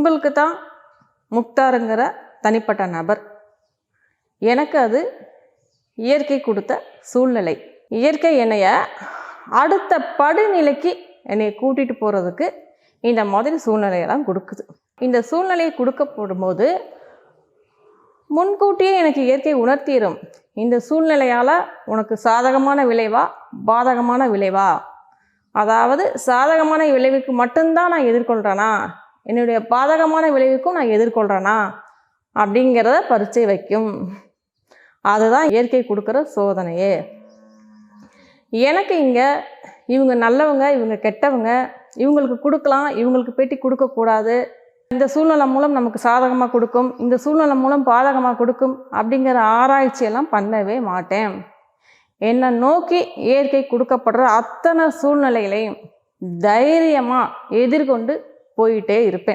உங்களுக்கு தான் முக்தாருங்கிற தனிப்பட்ட நபர். எனக்கு அது இயற்கை கொடுத்த சூழ்நிலை. இயற்கை என்னைய அடுத்த படிநிலைக்கு என்னை கூட்டிகிட்டு போகிறதுக்கு இந்த மாதிரி சூழ்நிலையெல்லாம் கொடுக்குது. இந்த சூழ்நிலையை கொடுக்கப்படும்போது முன்கூட்டியே எனக்கு இயற்கை உணர்த்திடும், இந்த சூழ்நிலையால் உனக்கு சாதகமான விளைவா பாதகமான விளைவா, அதாவது சாதகமான விளைவுக்கு மட்டும்தான் நான் எதிர்கொள்கிறேனா, என்னுடைய பாதகமான விளைவுக்கும் நான் எதிர்கொள்கிறேனா அப்படிங்கிறத பரீட்சை வைக்கும். அதுதான் இயற்கை கொடுக்குற சோதனையே. எனக்கு இங்கே இவங்க நல்லவங்க, இவங்க கெட்டவங்க, இவங்களுக்கு கொடுக்கலாம், இவங்களுக்கு பேட்டி கொடுக்கக்கூடாது, இந்த சூழ்நிலை மூலம் நமக்கு சாதகமாக கொடுக்கும், இந்த சூழ்நிலை மூலம் பாதகமாக கொடுக்கும் அப்படிங்கிற ஆராய்ச்சியெல்லாம் பண்ணவே மாட்டேன். என்னை நோக்கி இயற்கை கொடுக்கப்படுற அத்தனை சூழ்நிலைகளையும் தைரியமாக எதிர்கொண்டு போயிட்டே இருப்பேன்.